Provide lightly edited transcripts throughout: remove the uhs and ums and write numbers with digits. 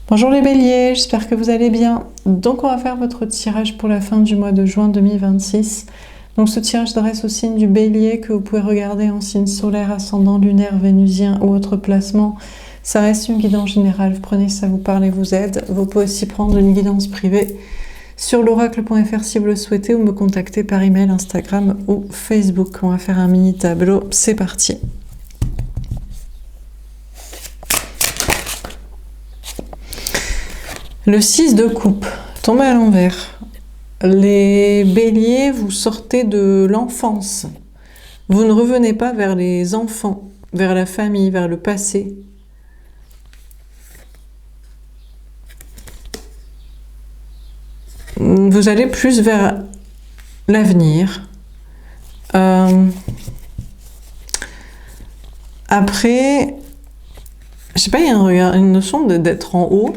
Bonjour les béliers, j'espère que vous allez bien. Donc on va faire votre tirage pour la fin du mois de juin 2026. Donc ce tirage s'adresse au signe du bélier que vous pouvez regarder en signe solaire, ascendant, lunaire, vénusien ou autre placement. Ça reste une guidance générale, vous prenez ça vous parle et vous aide. Vous pouvez aussi prendre une guidance privée sur l'oracle.fr si vous le souhaitez ou me contacter par email, Instagram ou Facebook. On va faire un mini tableau, c'est parti. Le 6 de coupe, tombé à l'envers. Les béliers, vous sortez de l'enfance. Vous ne revenez pas vers les enfants, vers la famille, vers le passé. Vous allez plus vers l'avenir. Après, je sais pas, il y a une notion d'être en haut,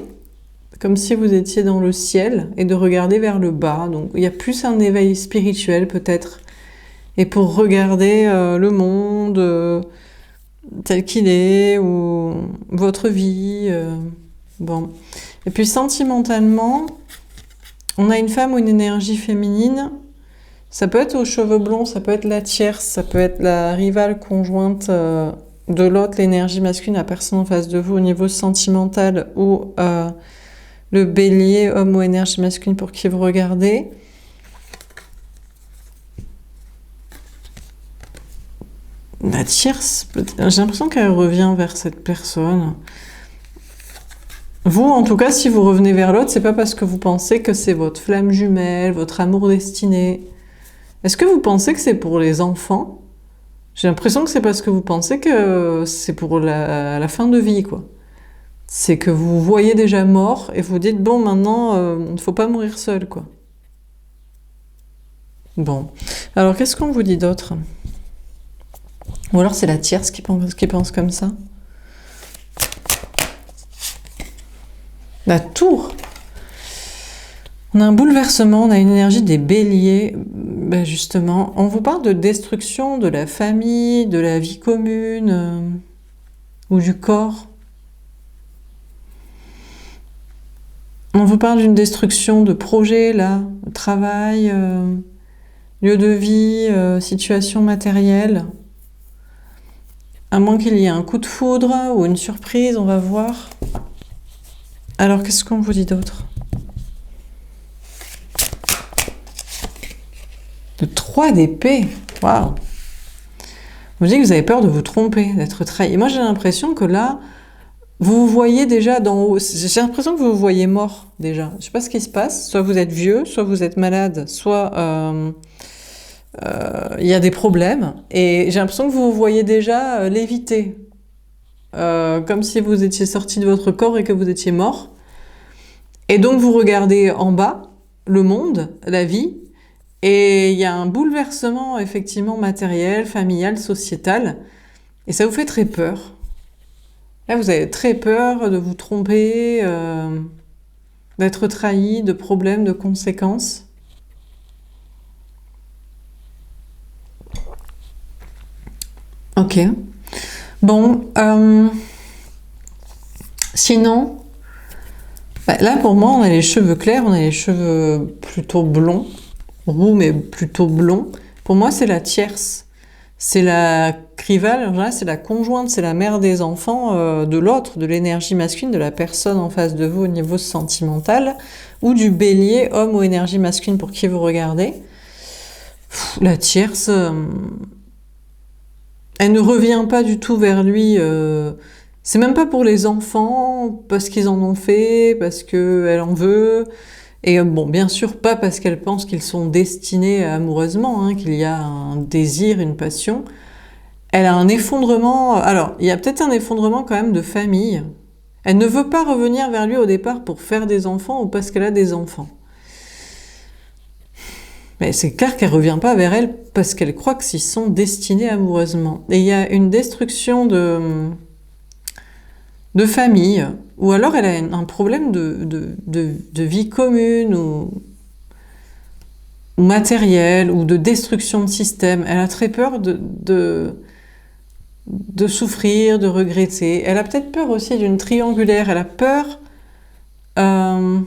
comme si vous étiez dans le ciel et de regarder vers le bas. Donc il y a plus un éveil spirituel peut-être. Et pour regarder le monde tel qu'il est, ou votre vie. Bon. Et puis sentimentalement, on a une femme ou une énergie féminine. Ça peut être aux cheveux blonds, ça peut être la tierce, ça peut être la rivale conjointe de l'autre, l'énergie masculine, la personne en face de vous au niveau sentimental, ou le bélier, homme ou énergie masculine pour qui vous regardez. La tierce, j'ai l'impression qu'elle revient vers cette personne. Vous, en tout cas, si vous revenez vers l'autre, c'est pas parce que vous pensez que c'est votre flamme jumelle, votre amour destiné. Est-ce que vous pensez que c'est pour les enfants? J'ai l'impression que c'est parce que vous pensez que c'est pour la fin de vie, quoi. C'est que vous vous voyez déjà mort et vous dites, bon, maintenant, il ne faut pas mourir seul, quoi. Bon. Alors, qu'est-ce qu'on vous dit d'autre? Ou alors c'est la tierce qui pense comme ça? La tour. On a un bouleversement, on a une énergie des béliers. Ben justement, on vous parle de destruction de la famille, de la vie commune, ou du corps. On vous parle d'une destruction de projet, là, travail, lieu de vie, situation matérielle. À moins qu'il y ait un coup de foudre ou une surprise, on va voir. Alors, qu'est-ce qu'on vous dit d'autre? Le 3 d'épée. Waouh! Vous dites que vous avez peur de vous tromper, d'être trahi. Et moi, j'ai l'impression que là, vous vous voyez déjà d'en haut. J'ai l'impression que vous vous voyez mort, déjà. Je ne sais pas ce qui se passe. Soit vous êtes vieux, soit vous êtes malade, soit y a des problèmes. Et j'ai l'impression que vous vous voyez déjà léviter. Comme si vous étiez sorti de votre corps et que vous étiez mort. Et donc, vous regardez en bas, le monde, la vie. Et il y a un bouleversement, effectivement, matériel, familial, sociétal. Et ça vous fait très peur. Là, vous avez très peur de vous tromper, d'être trahi, de problèmes, de conséquences. Ok. Bon. Sinon, là, pour moi, on a les cheveux clairs, on a les cheveux plutôt blonds. Roux, mais plutôt blond. Pour moi, c'est la tierce. C'est la rivale, en général, c'est la conjointe, c'est la mère des enfants de l'autre, de l'énergie masculine, de la personne en face de vous au niveau sentimental, ou du bélier, homme ou énergie masculine pour qui vous regardez. La tierce, elle ne revient pas du tout vers lui. C'est même pas pour les enfants, parce qu'ils en ont fait, parce qu'elle en veut. Et bon, bien sûr, pas parce qu'elle pense qu'ils sont destinés amoureusement, hein, qu'il y a un désir, une passion. Elle a un effondrement. Alors, il y a peut-être un effondrement quand même de famille. Elle ne veut pas revenir vers lui au départ pour faire des enfants ou parce qu'elle a des enfants. Mais c'est clair qu'elle ne revient pas vers elle parce qu'elle croit qu'ils sont destinés amoureusement. Et il y a une destruction de famille, ou alors elle a un problème de vie commune, ou matériel, ou de destruction de système. Elle a très peur de souffrir, de regretter. Elle a peut-être peur aussi d'une triangulaire. Elle a peur euh,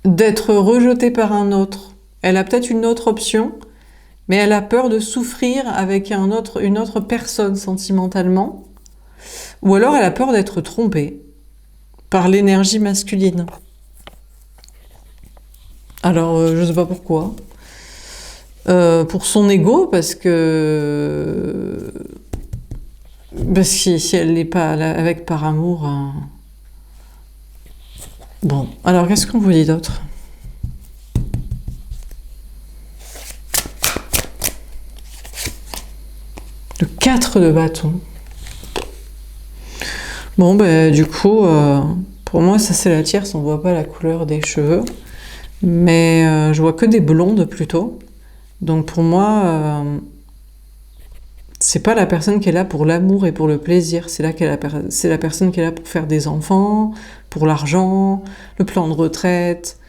d'être rejetée par un autre. Elle a peut-être une autre option, mais elle a peur de souffrir avec une autre personne sentimentalement. Ou alors elle a peur d'être trompée par l'énergie masculine. Alors, je sais pas pourquoi. Pour son ego, parce que si elle n'est pas avec par amour. Bon, alors qu'est-ce qu'on vous dit d'autre? Le 4 de bâton. Bon, ben du coup, pour moi, ça c'est la tierce, on voit pas la couleur des cheveux. Mais je vois que des blondes plutôt. Donc pour moi, c'est pas la personne qui est là pour l'amour et pour le plaisir. C'est la personne qui est là pour faire des enfants, pour l'argent, le plan de retraite,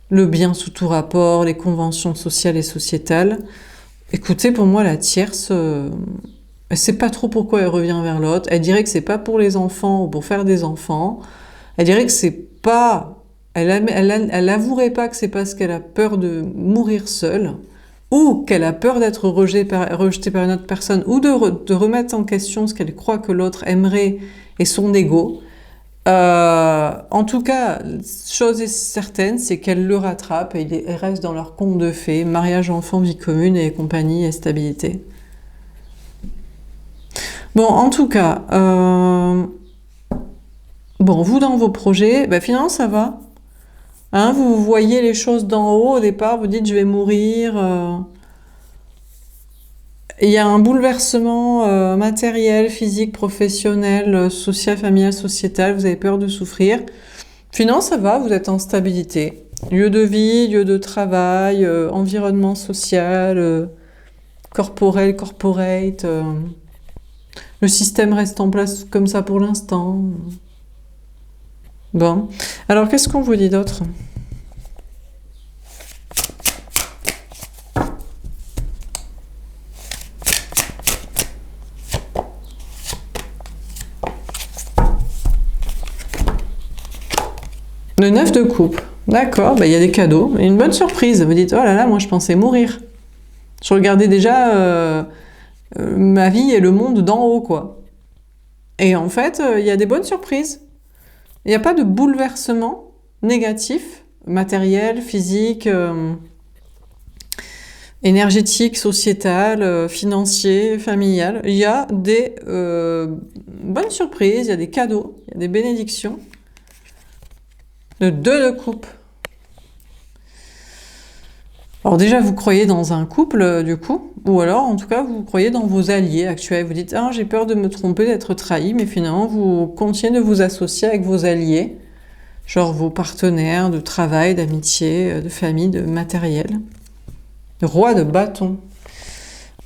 le bien sous tout rapport, les conventions sociales et sociétales. Écoutez, pour moi, la tierce, elle sait pas trop pourquoi elle revient vers l'autre. Elle dirait que c'est pas pour les enfants ou pour faire des enfants. Elle dirait que c'est pas... Elle avouerait pas que c'est parce qu'elle a peur de mourir seule, ou qu'elle a peur d'être rejetée par une autre personne, ou de remettre en question ce qu'elle croit que l'autre aimerait et son ego. En tout cas, chose est certaine, c'est qu'elle le rattrape et il reste dans leur conte de fées, mariage, enfant, vie commune et compagnie et stabilité. Bon, en tout cas, bon, vous dans vos projets, ben finalement ça va. Hein, vous voyez les choses d'en haut au départ, vous dites je vais mourir. Il y a un bouleversement matériel, physique, professionnel, social, familial, sociétal, vous avez peur de souffrir. Finalement, ça va, vous êtes en stabilité. Lieu de vie, lieu de travail, environnement social, corporel, corporate. Le système reste en place comme ça pour l'instant. Bon. Alors, qu'est-ce qu'on vous dit d'autre ? Le 9 de coupe. D'accord, bah, y a des cadeaux. Et une bonne surprise. Vous dites, oh là là, moi je pensais mourir. Je regardais déjà ma vie et le monde d'en haut, quoi. Et en fait, il y a des bonnes surprises. Il n'y a pas de bouleversement négatif, matériel, physique, énergétique, sociétal, financier, familial. Il y a des bonnes surprises, il y a des cadeaux, il y a des bénédictions. Le 2 de coupe. Alors déjà, vous croyez dans un couple, du coup, ou alors, en tout cas, vous croyez dans vos alliés actuels. Vous dites, ah, j'ai peur de me tromper, d'être trahi, mais finalement, vous continuez de vous associer avec vos alliés, genre vos partenaires de travail, d'amitié, de famille, de matériel. Le roi de bâton.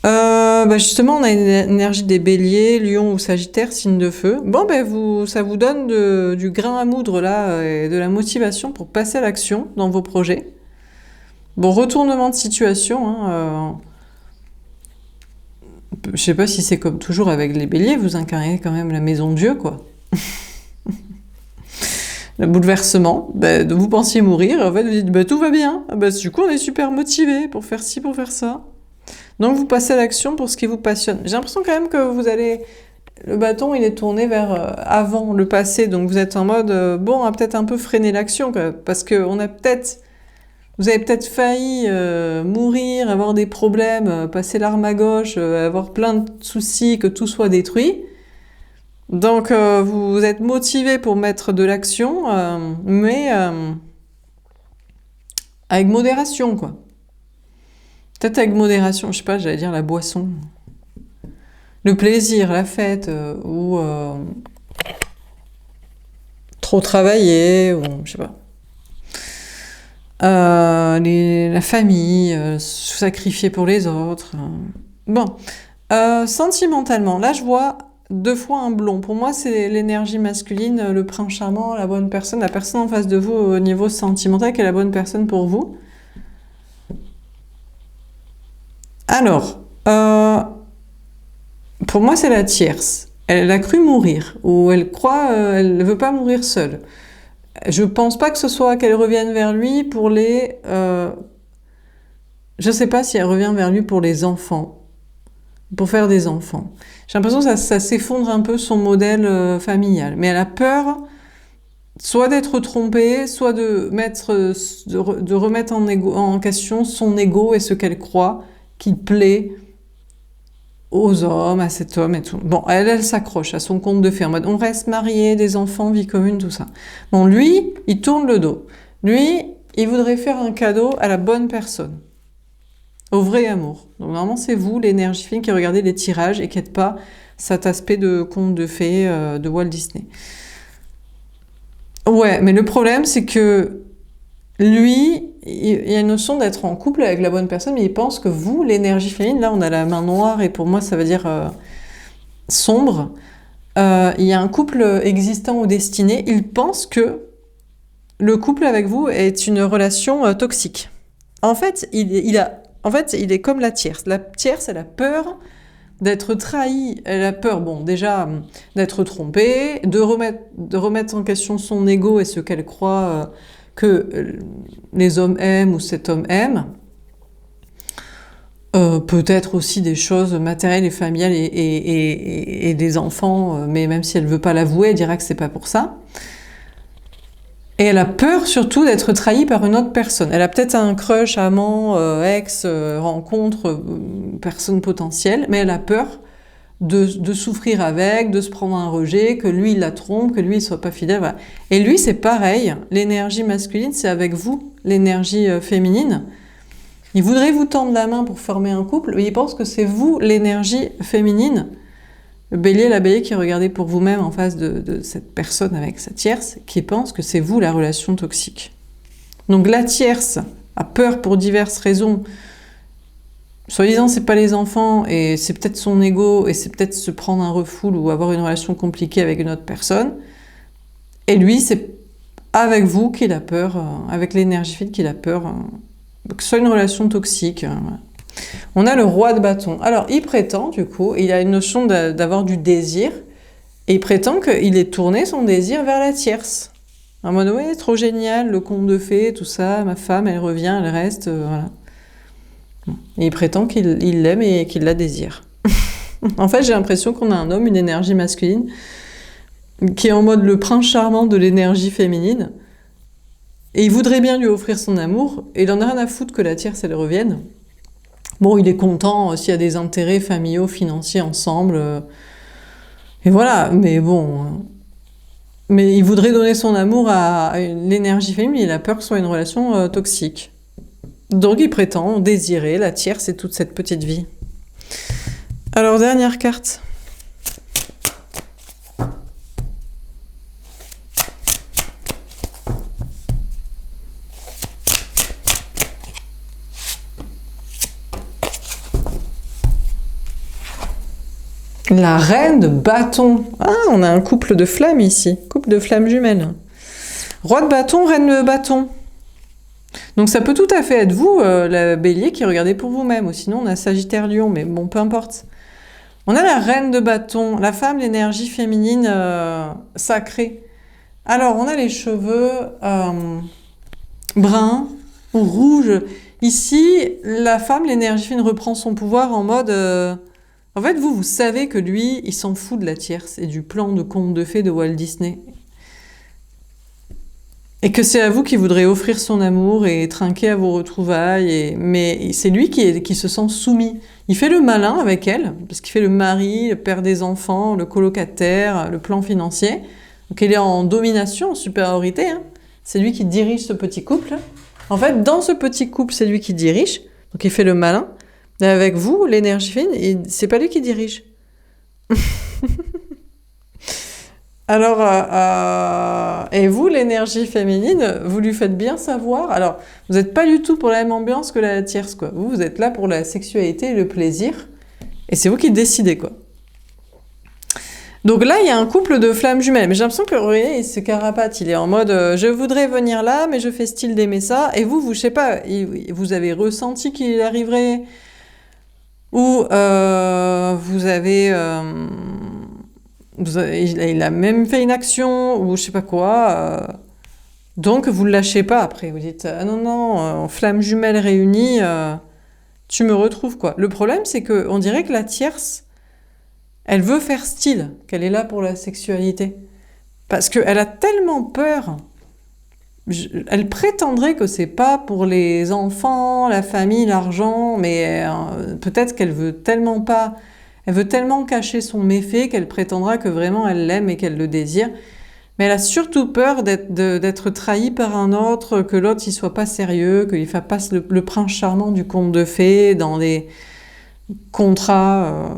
Bah justement, on a une énergie des béliers, lion ou sagittaire, signe de feu. Bon, ben ça vous donne du grain à moudre, là, et de la motivation pour passer à l'action dans vos projets. Bon, retournement de situation, hein, je sais pas si c'est comme toujours avec les béliers, vous incarnez quand même la maison de Dieu, quoi. Le bouleversement, vous pensiez mourir, en fait vous dites tout va bien, du coup on est super motivé pour faire ci, pour faire ça. Donc vous passez à l'action pour ce qui vous passionne. J'ai l'impression quand même que vous allez... Le bâton il est tourné vers avant, le passé, donc vous êtes en mode bon, on va peut-être un peu freiner l'action, parce que vous avez peut-être failli mourir, avoir des problèmes, passer l'arme à gauche, avoir plein de soucis, que tout soit détruit. Donc vous êtes motivé pour mettre de l'action, mais avec modération, quoi. Peut-être avec modération, je sais pas, j'allais dire la boisson. Le plaisir, la fête, ou trop travailler, ou je sais pas. La famille, se sacrifier pour les autres. Bon, sentimentalement, là je vois 2 fois un blond. Pour moi, c'est l'énergie masculine, le prince charmant, la bonne personne, la personne en face de vous au niveau sentimental qui est la bonne personne pour vous. Alors, pour moi, c'est la tierce. elle a cru mourir, ou elle croit, elle ne veut pas mourir seule. Je pense pas que ce soit qu'elle revienne vers lui pour les... je sais pas si elle revient vers lui pour les enfants, pour faire des enfants. J'ai l'impression que ça s'effondre un peu son modèle familial. Mais elle a peur soit d'être trompée, soit de remettre en question son ego et ce qu'elle croit qui plaît aux hommes, à cet homme et tout. Bon, elle s'accroche à son conte de fées en mode on reste mariés, des enfants, vie commune, tout ça. Bon, lui, il tourne le dos. Lui, il voudrait faire un cadeau à la bonne personne, au vrai amour. Donc normalement, c'est vous, l'énergie féminine, qui regardez les tirages et qui n'êtes pas cet aspect de conte de fées de Walt Disney. Ouais, mais le problème, c'est que lui, il y a une notion d'être en couple avec la bonne personne, mais il pense que vous, l'énergie féminine, là on a la main noire et pour moi ça veut dire sombre, il y a un couple existant ou destiné, il pense que le couple avec vous est une relation toxique. En fait, il est comme la tierce. La tierce, elle a peur d'être trahie, elle a peur, bon, déjà, d'être trompée, de remettre en question son ego et ce qu'elle croit que les hommes aiment ou cet homme aime. Peut-être aussi des choses matérielles et familiales et des enfants, mais même si elle ne veut pas l'avouer, elle dira que c'est pas pour ça. Et elle a peur surtout d'être trahie par une autre personne. Elle a peut-être un crush, amant, ex, rencontre, personne potentielle, mais elle a peur de souffrir avec, de se prendre un rejet, que lui il la trompe, que lui il soit pas fidèle. Voilà. Et lui c'est pareil, l'énergie masculine c'est avec vous, l'énergie féminine. Il voudrait vous tendre la main pour former un couple, mais il pense que c'est vous l'énergie féminine. Le bélier, la bélier qui regardez pour vous-même en face de cette personne avec sa tierce, qui pense que c'est vous la relation toxique. Donc la tierce a peur pour diverses raisons. Soi-disant, c'est pas les enfants, et c'est peut-être son ego, et c'est peut-être se prendre un refoule ou avoir une relation compliquée avec une autre personne. Et lui, c'est avec vous qu'il a peur, avec l'énergie fine qu'il a peur, que ce soit une relation toxique. Voilà. On a le roi de bâton. Alors, il prétend, du coup, il a une notion d'avoir du désir, et il prétend qu'il ait tourné son désir vers la tierce. En mode, oui, trop génial, le conte de fées, tout ça, ma femme, elle revient, elle reste, voilà. Et il prétend qu'il l'aime et qu'il la désire. En fait, j'ai l'impression qu'on a un homme, une énergie masculine, qui est en mode le prince charmant de l'énergie féminine, et il voudrait bien lui offrir son amour, et il en a rien à foutre que la tierce, elle revienne. Bon, il est content s'il y a des intérêts familiaux, financiers ensemble, et voilà, mais bon... Mais il voudrait donner son amour à l'énergie féminine, il a peur que ce soit une relation toxique. Donc il prétend désirer la tierce et toute cette petite vie. Alors, dernière carte. La reine de bâton. Ah, on a un couple de flammes ici. Couple de flammes jumelles. Roi de bâton, reine de bâton. Donc ça peut tout à fait être vous, la bélier, qui regardez pour vous-même. Ou sinon, on a Sagittaire Lion, mais bon, peu importe. On a la reine de bâton, la femme, l'énergie féminine sacrée. Alors, on a les cheveux bruns ou rouges. Ici, la femme, l'énergie féminine, reprend son pouvoir en mode... En fait, vous savez que lui, il s'en fout de la tierce et du plan de conte de fées de Walt Disney. Et que c'est à vous qui voudrez offrir son amour et trinquer à vos retrouvailles. Mais c'est lui qui se sent soumis. Il fait le malin avec elle, parce qu'il fait le mari, le père des enfants, le colocataire, le plan financier. Donc il est en domination, en supériorité. Hein. C'est lui qui dirige ce petit couple. En fait, dans ce petit couple, c'est lui qui dirige. Donc il fait le malin. Mais avec vous, l'énergie féminine, c'est pas lui qui dirige. Alors, et vous, l'énergie féminine, vous lui faites bien savoir. Alors, vous n'êtes pas du tout pour la même ambiance que la tierce, quoi. Vous êtes là pour la sexualité et le plaisir. Et c'est vous qui décidez, quoi. Donc là, il y a un couple de flammes jumelles. Mais j'ai l'impression que, regardez, il se carapate. Il est en mode, je voudrais venir là, mais je fais style d'aimer ça. Et vous, je sais pas, vous avez ressenti qu'il arriverait... Ou vous avez il a même fait une action, ou je sais pas quoi, donc vous le lâchez pas après. Vous dites, ah non, non, flamme jumelle réunie, tu me retrouves, quoi. Le problème, c'est que on dirait que la tierce, elle veut faire style, qu'elle est là pour la sexualité. Parce qu'elle a tellement peur. Elle prétendrait que c'est pas pour les enfants, la famille, l'argent, mais peut-être qu'elle veut tellement pas, elle veut tellement cacher son méfait qu'elle prétendra que vraiment elle l'aime et qu'elle le désire. Mais elle a surtout peur d'être trahie par un autre, que l'autre il soit pas sérieux, qu'il fasse le prince charmant du conte de fées dans les contrats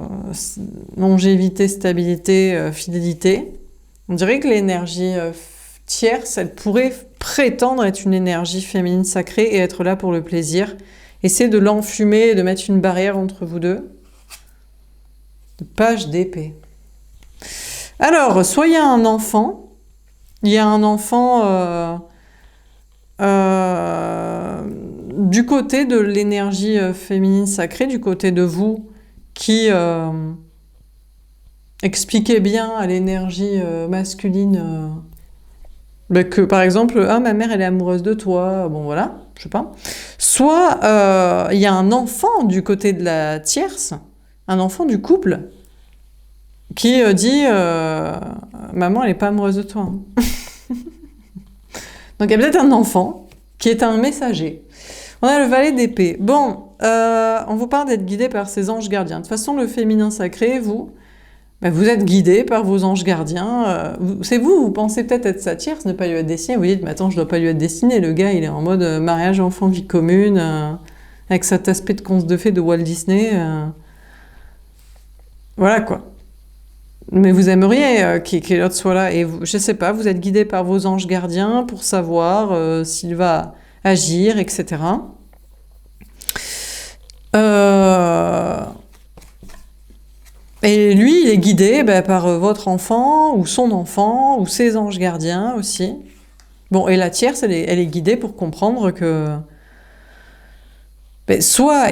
longévité, stabilité, fidélité. On dirait que l'énergie tierce, elle pourrait prétendre être une énergie féminine sacrée et être là pour le plaisir. Essayez de l'enfumer et de mettre une barrière entre vous deux. Page d'épée. Alors, soit il y a un enfant, du côté de l'énergie féminine sacrée, du côté de vous, qui expliquait bien à l'énergie masculine que, par exemple, ma mère, elle est amoureuse de toi, bon voilà, je sais pas. Soit il y a un enfant du côté de la tierce, un enfant du couple, qui dit maman, elle est pas amoureuse de toi. Donc il y a peut-être un enfant qui est un messager. On a le valet d'épée. Bon, on vous parle d'être guidé par ses anges gardiens. De toute façon, le féminin sacré, vous êtes guidé par vos anges gardiens. C'est vous pensez peut-être être sa tierce, ne pas lui être destiné. Vous dites, mais attends, je dois pas lui être destiné. Le gars, il est en mode mariage, enfant, vie commune, avec cet aspect de conte de fées de Walt Disney. Voilà quoi. Mais vous aimeriez que l'autre soit là. Et vous, je sais pas, vous êtes guidé par vos anges gardiens pour savoir s'il va agir, etc. Et lui, il est guidé par votre enfant, ou son enfant, ou ses anges gardiens aussi. Bon, et la tierce, elle est guidée pour comprendre que... soit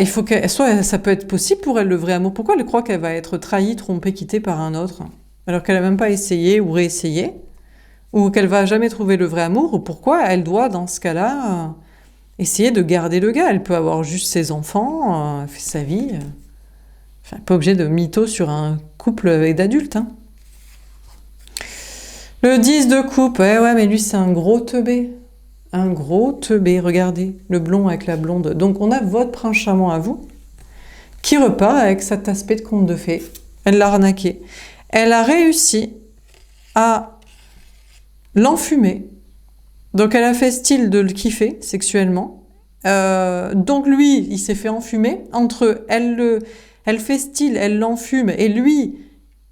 ça peut être possible pour elle, le vrai amour. Pourquoi elle croit qu'elle va être trahie, trompée, quittée par un autre, alors qu'elle n'a même pas essayé ou réessayé, ou qu'elle va jamais trouver le vrai amour, ou pourquoi elle doit, dans ce cas-là, essayer de garder le gars. Elle peut avoir juste ses enfants, fait sa vie... pas obligé de mytho sur un couple avec d'adultes. Hein. Le 10 de coupe, ouais, mais lui c'est un gros teubé. Un gros teubé, regardez, le blond avec la blonde. Donc on a votre prince charmant à vous, qui repart avec cet aspect de conte de fées. Elle l'a arnaqué. Elle a réussi à l'enfumer. Donc elle a fait style de le kiffer sexuellement. Donc lui, il s'est fait enfumer. Entre eux, elle fait style, elle l'enfume, et lui,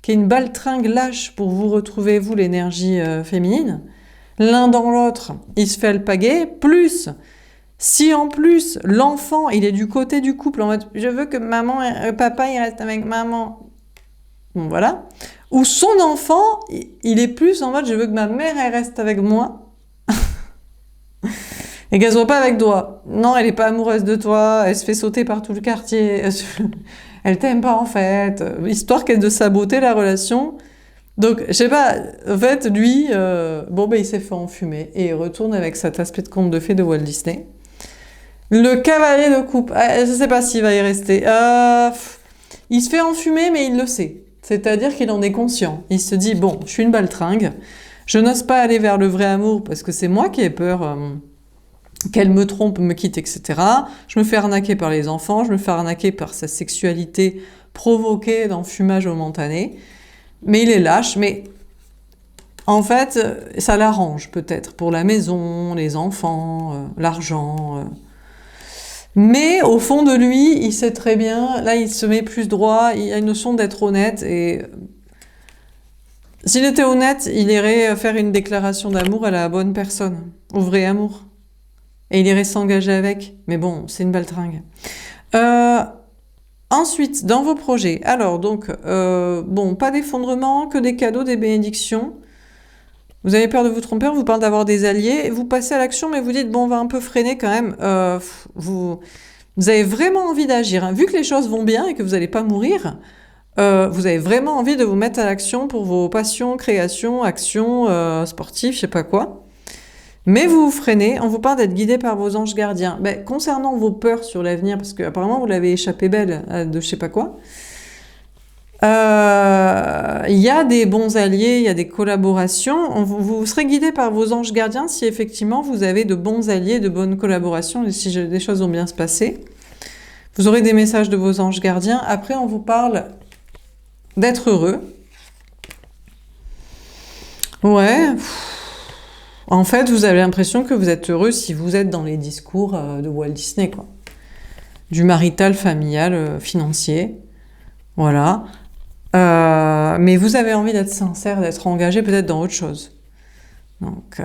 qui est une baltringue lâche pour vous retrouver, vous, l'énergie féminine, l'un dans l'autre, il se fait alpaguer, plus, si en plus, l'enfant, il est du côté du couple, en mode, je veux que papa, il reste avec maman, bon, voilà, ou son enfant, il est plus en mode, je veux que ma mère, elle reste avec moi, et qu'elle soit pas avec toi. Non, elle est pas amoureuse de toi, elle se fait sauter par tout le quartier, elle t'aime pas en fait, histoire qu'elle de saboter la relation. Donc, je sais pas, en fait, lui, il s'est fait enfumer et il retourne avec cet aspect de conte de fées de Walt Disney. Le cavalier de coupe, je sais pas s'il va y rester. Il se fait enfumer, mais il le sait. C'est-à-dire qu'il en est conscient. Il se dit, bon, je suis une baltringue, je n'ose pas aller vers le vrai amour parce que c'est moi qui ai peur qu'elle me trompe, me quitte, etc. Je me fais arnaquer par les enfants, je me fais arnaquer par sa sexualité provoquée d'enfumage momentané. Mais il est lâche, mais en fait, ça l'arrange peut-être pour la maison, les enfants, l'argent. Mais au fond de lui, il sait très bien, là il se met plus droit, il a une notion d'être honnête, et s'il était honnête, il irait faire une déclaration d'amour à la bonne personne, au vrai amour. Et il irait s'engager avec. Mais bon, c'est une baltringue. Ensuite, dans vos projets, alors donc, pas d'effondrement, que des cadeaux, des bénédictions. Vous avez peur de vous tromper, on vous parle d'avoir des alliés, vous passez à l'action, mais vous dites, bon, on va un peu freiner quand même. Vous avez vraiment envie d'agir. Hein. Vu que les choses vont bien et que vous n'allez pas mourir, Vous avez vraiment envie de vous mettre à l'action pour vos passions, créations, actions sportives, je sais pas quoi. Mais vous vous freinez, on vous parle d'être guidé par vos anges gardiens. Ben, concernant vos peurs sur l'avenir, parce qu'apparemment vous l'avez échappé belle de je sais pas quoi, il y a des bons alliés, il y a des collaborations. Vous serez guidé par vos anges gardiens si effectivement vous avez de bons alliés, de bonnes collaborations, et si des choses vont bien se passer. Vous aurez des messages de vos anges gardiens. Après, on vous parle d'être heureux. Ouais. En fait, vous avez l'impression que vous êtes heureux si vous êtes dans les discours de Walt Disney, quoi. Du marital, familial, financier. Voilà. Mais vous avez envie d'être sincère, d'être engagé peut-être dans autre chose. Donc,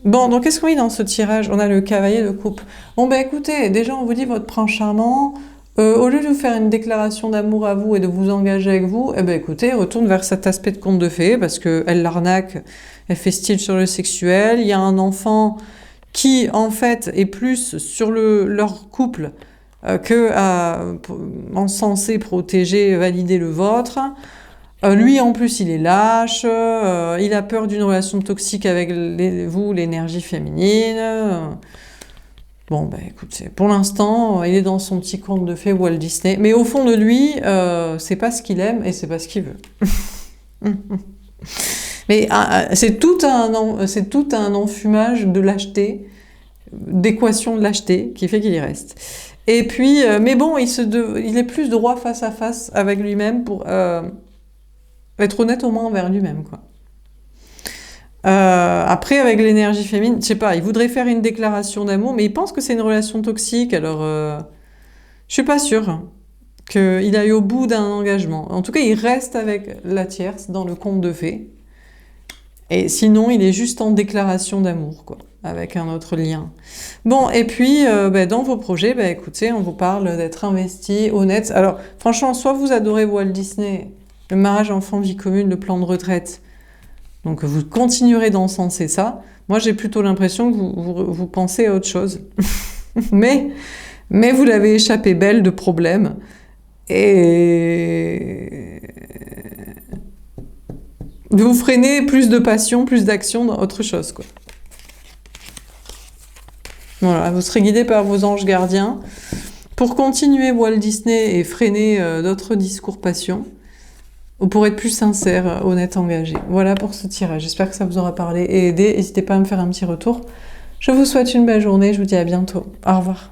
bon, donc qu'est-ce qu'on dit dans ce tirage? On a le cavalier de coupe. Bon, ben écoutez, déjà on vous dit votre prince charmant. Au lieu de vous faire une déclaration d'amour à vous et de vous engager avec vous, eh ben écoutez, retourne vers cet aspect de conte de fées parce que elle l'arnaque, elle fait style sur le sexuel. Il y a un enfant qui, en fait, est plus sur leur couple que censé protéger, valider le vôtre. Lui, en plus, il est lâche, il a peur d'une relation toxique avec vous, l'énergie féminine. Bon, ben écoutez, pour l'instant, il est dans son petit conte de fées Walt Disney. Mais au fond de lui, c'est pas ce qu'il aime et c'est pas ce qu'il veut. Mais c'est tout un enfumage de lâcheté, d'équation de lâcheté qui fait qu'il y reste. Et puis, mais bon, il est plus droit face à face avec lui-même pour être honnête au moins envers lui-même, quoi. Après, avec l'énergie féminine, je sais pas, il voudrait faire une déclaration d'amour, mais il pense que c'est une relation toxique, alors je suis pas sûre qu'il aille au bout d'un engagement. En tout cas, il reste avec la tierce dans le conte de fées. Et sinon, il est juste en déclaration d'amour, quoi, avec un autre lien. Bon, et puis, dans vos projets, écoutez, on vous parle d'être investi, honnête. Alors, franchement, soit vous adorez Walt Disney, le mariage enfant, vie commune, le plan de retraite, donc vous continuerez d'encenser ça. Moi, j'ai plutôt l'impression que vous pensez à autre chose. mais vous l'avez échappé belle de problèmes. Et vous freinez plus de passion, plus d'action dans autre chose, quoi. Voilà, vous serez guidé par vos anges gardiens pour continuer Walt Disney et freiner d'autres discours passion. Ou pour être plus sincère, honnête, engagé. Voilà pour ce tirage. J'espère que ça vous aura parlé et aidé. N'hésitez pas à me faire un petit retour. Je vous souhaite une belle journée. Je vous dis à bientôt. Au revoir.